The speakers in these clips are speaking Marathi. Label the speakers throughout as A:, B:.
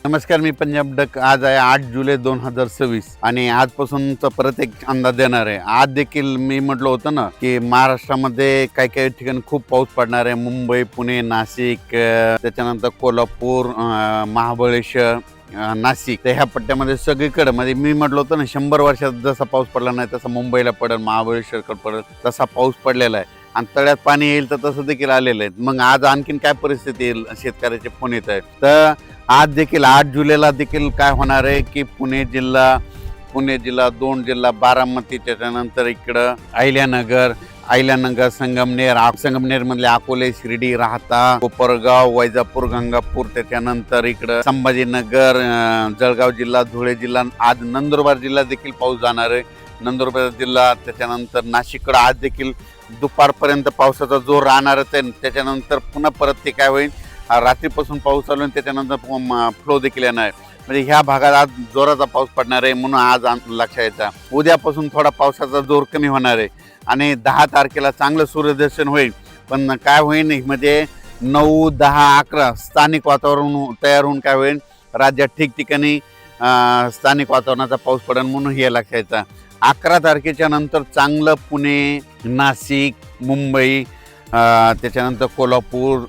A: नमस्कार, मी पंजाब डक. आज आहे 8 जुलै 2026 आणि आजपासूनचा परत एक अंदाज देणार आहे. आज देखील मी म्हटलं होतं ना की महाराष्ट्रामध्ये काही काही ठिकाणी खूप पाऊस पडणार आहे. मुंबई, पुणे, नाशिक, त्याच्यानंतर कोल्हापूर, महाबळेश्वर, नाशिक, तर ह्या पट्ट्यामध्ये सगळीकडे म्हणजे मी म्हटलं होतं ना 100 वर्षात जसा पाऊस पडला नाही तसा मुंबईला पडेल, महाबळेश्वरकडे पडेल, तसा पाऊस पडलेला आहे आणि तळ्यात पाणी येईल तर तसं देखील आलेलं आहे. मग आज आणखीन काय परिस्थिती येईल, शेतकऱ्याचे फोन येत आहेत. तर आज देखील 8 जुलैला देखील काय होणार आहे की पुणे जिल्हा, 2 जिल्हा, बारामती, त्याच्यानंतर इकडं अहिल्यानगर, संगमनेर मधले अकोले, शिर्डी, राहता, कोपरगाव, वैजापूर, गंगापूर, त्याच्यानंतर इकडं संभाजीनगर, जळगाव जिल्हा, धुळे जिल्हा, आज नंदुरबार जिल्हा देखील पाऊस जाणार आहे. नंदुरबार जिल्हा, त्याच्यानंतर नाशिककडे आज देखील दुपारपर्यंत पावसाचा जोर राहणारच आहे. त्याच्यानंतर पुन्हा परत ते काय होईल, रात्रीपासून पाऊस चालू आहे, त्याच्यानंतर फ्लो देखील येणार. म्हणजे ह्या भागात आज जोराचा पाऊस पडणार आहे, म्हणून आज लक्षात यायचा. उद्यापासून थोडा पावसाचा जोर कमी होणार आहे आणि 10 तारखेला चांगलं सूर्यदर्शन होईल. पण काय होईल म्हणजे 9, 10, 11 स्थानिक वातावरण तयार होऊन काय होईल, राज्यात ठिकठिकाणी स्थानिक वातावरणाचा पाऊस पडेल, म्हणून हे लक्षात यायचा. 11 तारखेच्या नंतर चांगलं पुणे, नाशिक, मुंबई, त्याच्यानंतर कोल्हापूर,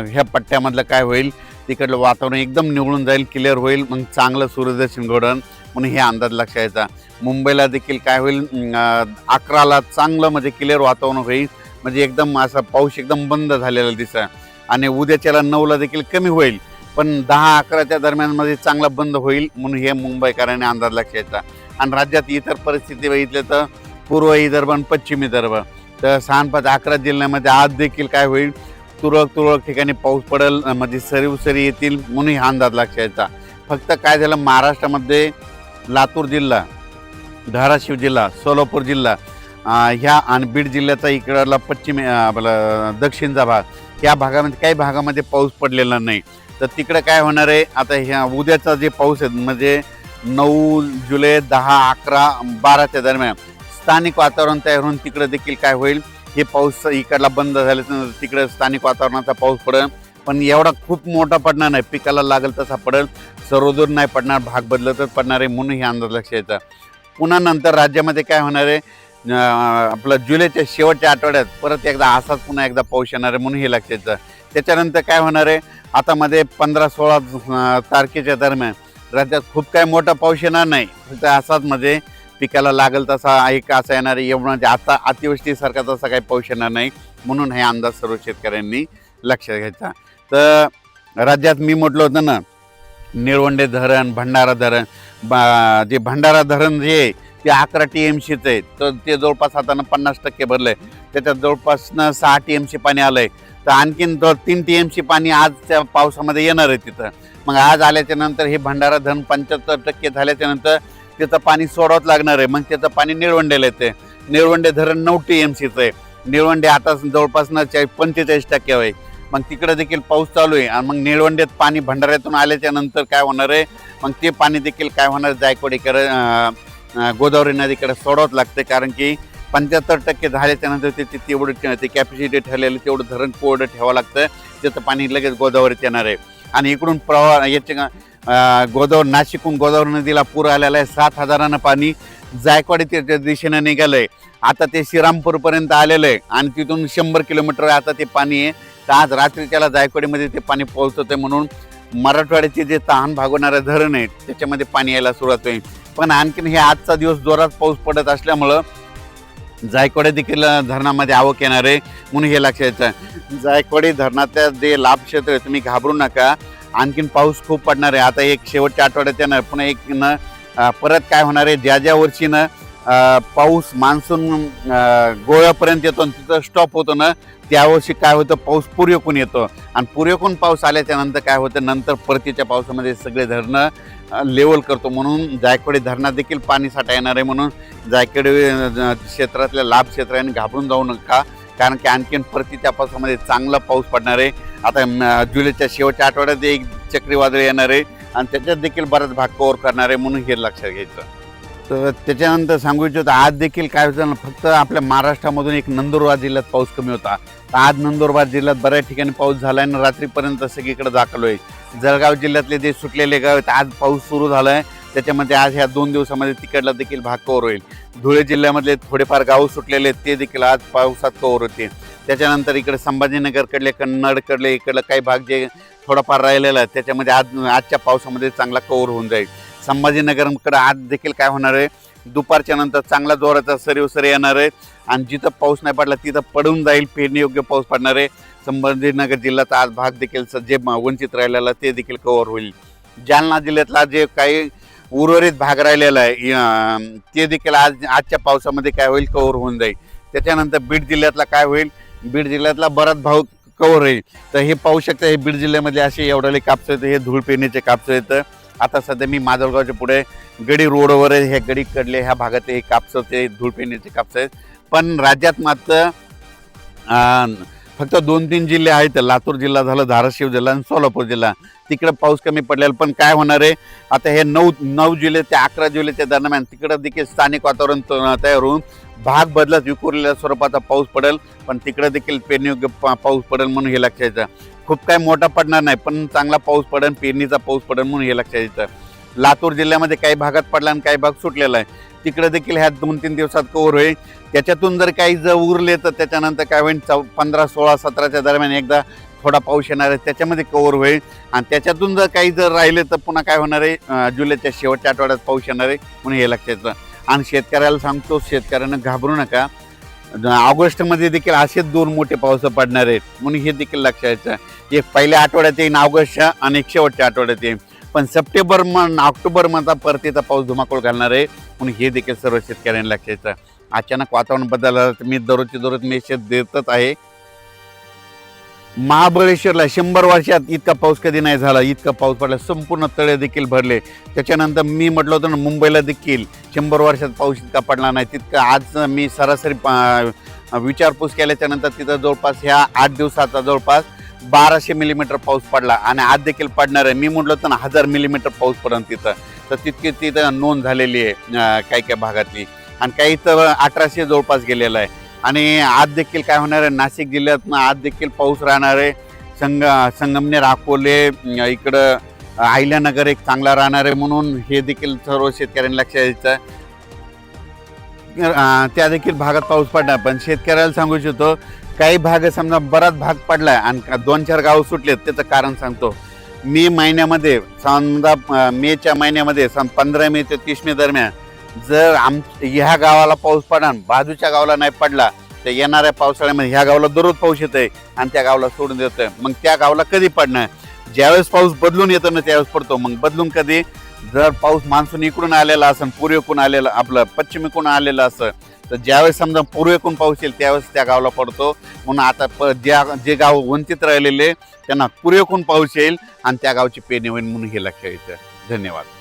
A: ह्या पट्ट्यामधलं काय होईल, तिकडलं वातावरण एकदम निवळून जाईल, क्लिअर होईल, मग चांगलं सूर्यदर्शन घडण, म्हणून हे अंदाज लक्षात यायचा. मुंबईला देखील काय होईल, 11ला चांगलं म्हणजे क्लिअर वातावरण होईल, म्हणजे एकदम असा पाऊस एकदम बंद झालेला दिसा आणि उद्याच्याला 9ला देखील कमी होईल, पण 10-11च्या दरम्यानमध्ये चांगला बंद होईल, म्हणून हे मुंबईकरांनी अंदाज लक्षात यायचा. आणि राज्यात इतर परिस्थिती बघितली तर पूर्व विदर्भ आणि पश्चिम विदर्भ, तर 6-5-11 जिल्ह्यामध्ये आज देखील काय होईल, तुरळक ठिकाणी पाऊस पडेल, म्हणजे सरी येतील, म्हणून हा अंदाज लक्षात यायचा. फक्त काय झालं, महाराष्ट्रामध्ये लातूर जिल्हा, धाराशिव जिल्हा, सोलापूर जिल्हा, ह्या आणि बीड जिल्ह्याचा इकडला दक्षिणचा भाग, या भागामध्ये काही भागामध्ये पाऊस पडलेला नाही. तर तिकडे काय होणार आहे, आता ह्या उद्याचा जे पाऊस आहे म्हणजे 9 जुलै, 10, 11, 12च्या दरम्यान स्थानिक वातावरण तयार होऊन तिकडे देखील काय होईल, हे पाऊस इकडला बंद झाल्यानंतर तिकडे स्थानिक वातावरणाचा पाऊस पडेल, पण एवढा खूप मोठा पडणार नाही, पिकाला लागेल तसा पडेल, सर्वदूर नाही पडणार, भाग बदलतच पडणार आहे, म्हणून हे अंदाज लक्षात यायचा. पुन्हा नंतर राज्यामध्ये काय होणार आहे, आपलं जुलैच्या शेवटच्या आठवड्यात परत एकदा असाच पुन्हा एकदा पाऊस येणार आहे, म्हणून हे लक्षात यायचं. त्याच्यानंतर काय होणार आहे, आता मध्ये 15-16 तारखेच्या दरम्यान राज्यात खूप काय मोठा पाऊस येणार नाही, फक्त असाच म्हणजे पिकाला लागेल तसा एक असा येणार आहे, एवढं म्हणजे आता अतिवृष्टीसारखा तसा काही पाऊस येणार नाही, म्हणून हे अंदाज सर्व शेतकऱ्यांनी लक्षात घ्यायचा. तर राज्यात मी म्हटलं होतं ना, निळवंडे धरण, भंडारा धरण, जे भंडारा धरण जे ते 11 TMCचं आहे, तर ते जवळपास आता 50% भरलं आहे. त्याच्यात जवळपास 6 TMC पाणी आलं आहे, तर आणखीन 3 TMC पाणी आजच्या पावसामध्ये येणार आहे तिथं. मग आज आल्याच्या नंतर हे भंडारा धरण 75% झाल्याच्या नंतर त्याचं पाणी सोडावंच लागणार आहे, मग त्याचं पाणी निळवंडेला येते. निळवंडे धरण 9 TMCचं आहे, निळवंडे आता जवळपास 45% आहे, मग तिकडे देखील पाऊस चालू आहे. आणि मग निळवंडेत पाणी भंडाऱ्यातून आल्याच्या नंतर काय होणार आहे, मग ते पाणी देखील काय होणार, जायकवाडीकडे, गोदावरी नदीकडे सोडावंच लागतं, कारण की 75% झाल्याच्या नंतर तेवढं ते कॅपॅसिटी ठरलेलं तेवढं धरण कोरडं ठेवावं लागतं, त्याचं पाणी लगेच गोदावरीत येणार आहे. आणि इकडून प्रवाह याचे नाशिकहून गोदावरी नदीला पूर आलेला आहे, 7,000 पाणी जायकवाडी दिशेनं निघालं आहे. आता ते श्रीरामपूरपर्यंत आलेलं आहे आणि तिथून 100 किलोमीटर आता ते पाणी आहे. तर आज रात्रीच्याला जायकवाडीमध्ये ते पाणी पोहोचत आहे, म्हणून मराठवाड्याचे जे तहान भागवणारे धरण आहेत त्याच्यामध्ये पाणी यायला सुरुवात होईल. पण आणखीन हे आजचा दिवस जोरात पाऊस पडत असल्यामुळं जायकवाडी देखील धरणामध्ये आवक येणार आहे, म्हणून हे लक्षात यायचं. जायकवाडी धरणाच्या जे लाभ क्षेत्र आहे, तुम्ही घाबरू नका, आणखीन पाऊस खूप पडणार आहे. आता एक शेवटच्या आठवड्यात येणार, पुन्हा एक परत काय होणार आहे, ज्या वर्षीनं पाऊस मान्सून गोव्यापर्यंत येतो आणि तिथं स्टॉप होतो ना, त्यावर्षी काय होतं, पाऊस पूर्वेकडून येतो आणि पूर्वेकडून पाऊस आल्याच्या नंतर काय होतं, नंतर परतीच्या पावसामध्ये सगळे धरणं लेवल करतो, म्हणून जायकवाडी धरणात देखील पाणी साठा येणार आहे. म्हणून जायकवाडी क्षेत्रातल्या लाभ क्षेत्राने घाबरून जाऊ नका, कारण की आणखीन परतीच्या पावसामध्ये चांगला पाऊस पडणार आहे. आता जुलैच्या शेवटच्या आठवड्यात एक चक्रीवादळ येणार आहे आणि त्याच्यात देखील बराच भाग कव्हर करणार आहे, म्हणून हे लक्षात घ्यायचं. तर त्याच्यानंतर सांगू इच्छितो आज देखील काय होतं ना, फक्त आपल्या महाराष्ट्रामधून एक नंदुरबार जिल्ह्यात पाऊस कमी होता. तर आज नंदुरबार जिल्ह्यात बऱ्याच ठिकाणी पाऊस झाला आहे आणि रात्रीपर्यंत सगळीकडे दाखल आहे. जळगाव जिल्ह्यातले जे सुटलेले गाव आहेत आज पाऊस सुरू झाला आहे. त्याच्यामध्ये आज ह्या 2 दिवसामध्ये तिकडला देखील भाग कव्हर होईल. धुळे जिल्ह्यामधले थोडेफार गाव सुटलेले आहेत ते देखील आज पावसात कव्हर होते. त्याच्यानंतर इकडे संभाजीनगरकडले कन्नडकडले इकडलं काही भाग जे थोडाफार राहिलेला आहे त्याच्यामध्ये आजच्या पावसामध्ये चांगला कव्हर होऊन जाईल. संभाजीनगरकडे आज देखील काय होणार आहे, दुपारच्या नंतर चांगला जोराचा सरी येणार आहे आणि जिथं पाऊस नाही पडला तिथं पडून जाईल, पेरणीयोग्य पाऊस पडणार आहे. संभाजीनगर जिल्ह्याचा आज भाग देखील जे वंचित राहिलेला ते देखील कव्हर होईल. जालना जिल्ह्यातला जे काही उर्वरित भाग राहिलेला आहे ते देखील आजच्या पावसामध्ये काय होईल, कव्हर होऊन जाईल. त्याच्यानंतर बीड जिल्ह्यातला काय होईल, बीड जिल्ह्यातला बराच भाग कव्हर होईल. तर हे पाहू शकता, हे बीड जिल्ह्यामध्ये असे एवढे कापसं आहेत, हे धूळ पेरणीचे कापसं आहेत. आता सध्या मी माजलगावच्या पुढे गडी रोडवर हे गडीकडले ह्या भागात हे कापसं ते धूळ पेरणीचे कापसं आहेत. पण राज्यात मात्र फक्त 2-3 जिल्हे आहेत, लातूर जिल्हा झालं, धाराशिव जिल्हा आणि सोलापूर जिल्हा, तिकडे पाऊस कमी पडलेला. पण काय होणार आहे आता हे 9 जुलै ते 11 जुलैच्या दरम्यान तिकडं देखील स्थानिक वातावरण तयार होऊन भाग बदलत विखुरलेल्या स्वरूपाचा पाऊस पडेल. पण तिकडे देखील पेरणीयोग्य पाऊस पडेल म्हणून हे लक्षात यायचं. खूप काय मोठा पडणार नाही पण चांगला पाऊस पडेल, पेरणीचा पाऊस पडेल म्हणून हे लक्षात यायचं. लातूर जिल्ह्यामध्ये काही भागात पडला आणि काही भाग सुटलेला आहे, तिकडे देखील ह्या 2-3 दिवसात कव्हर होईल. त्याच्यातून जर काही जर उरले तर त्याच्यानंतर काय होईल, 15, 16, 17च्या दरम्यान एकदा थोडा पाऊस येणार आहे, त्याच्यामध्ये कव्हर होईल. आणि त्याच्यातून जर काही जर राहिले तर पुन्हा काय होणार आहे, जुलैच्या शेवटच्या आठवड्यात पाऊस येणार आहे म्हणून हे लक्षात येतं. आणि शेतकऱ्याला सांगतो, शेतकऱ्यांना घाबरू नका, ऑगस्टमध्ये देखील असेच 2 मोठे पाऊस पडणार आहेत म्हणून हे देखील लक्षात यायचं. एक पहिल्या आठवड्यात येईल ऑगस्टच्या आणि एक शेवटच्या आठवड्यात येईल. पण सप्टेंबर ऑक्टोबर मध्ये परतीचा पाऊस धुमाकूळ घालणार आहे म्हणून हे देखील सर्व शेतकऱ्यांनी लक्षात यायचं. अचानक वातावरण बदललं तर मी दररोज मेसेज देतच आहे. महाबळेश्वरला 100 वर्षात इतका पाऊस कधी नाही झाला, इतका पाऊस पडला, संपूर्ण तळे देखील भरले. त्याच्यानंतर मी म्हटलं होतं ना, मुंबईला देखील 100 वर्षात पाऊस इतका पडला नाही तितका. आज मी सरासरी विचारपूस केल्याच्यानंतर तिथं जवळपास ह्या 8 दिवसाचा जवळपास 1200 मिलीमीटर पाऊस पडला आणि आज देखील पडणार आहे. मी म्हटलं होतं ना 1000 मिलीमीटर पाऊस पडेल तिथं, तर तितकी तिथं नोंद झालेली आहे काही भागातली आणि काही तर 1800 जवळपास गेलेला आहे. आणि आज देखील काय होणार आहे, नाशिक जिल्ह्यातनं आज देखील पाऊस राहणार आहे. संगमनेर, अकोले, इकडं अहिल्यानगर एक चांगला राहणार आहे म्हणून हे देखील सर्व शेतकऱ्यांनी लक्षात द्यायचं. त्या देखील भागात पाऊस पडणार. पण शेतकऱ्याला सांगू इच्छितो, काही भाग समजा बराच भाग पडलाय आणि 2-4 गाव सुटलेत. त्याचं कारण सांगतो. मे महिन्यामध्ये समजा मेच्या महिन्यामध्ये 15 मे ते 30 मे दरम्यान जर ह्या गावाला पाऊस पडणार, बाजूच्या गावाला नाही पडला, तर येणाऱ्या पावसाळ्यामध्ये ह्या गावाला दररोज पाऊस येतोय आणि त्या गावाला सोडून देतोय. मग त्या गावाला कधी पडणार, ज्यावेळेस पाऊस बदलून येतो ना त्यावेळेस पडतो. मग बदलून कधी, जर पाऊस मान्सून इकडून आलेला असेल, पूर्वेकडून आलेला, आपलं पश्चिमेकडून आलेला असेल, तर ज्यावेळेस समजा पूर्वेकडून पाऊस येईल त्यावेळेस त्या गावाला पडतो. म्हणून आता जे गाव वंचित राहिलेले त्यांना पूर्वेकडून पाऊस येईल आणि त्या गावची पेरणी होईल म्हणून हे लक्षात येतं. धन्यवाद.